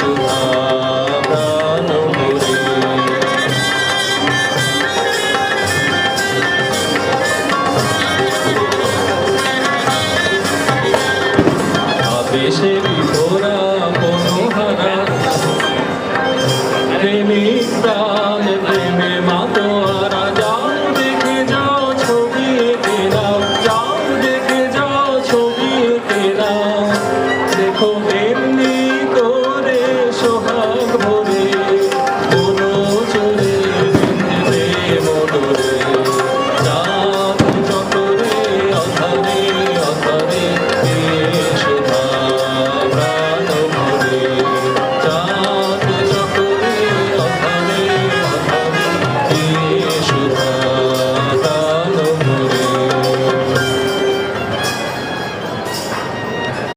সুধা প্রাণ ভরে। আবেশে বিভোরা মনোহারা প্রেমিক প্রাণ প্রেমে মাতোয়ারা। যাও দেখে যাও ছবি এঁকে দাও, যাও দেখে যাও ছবি এঁকে দাও। দেখো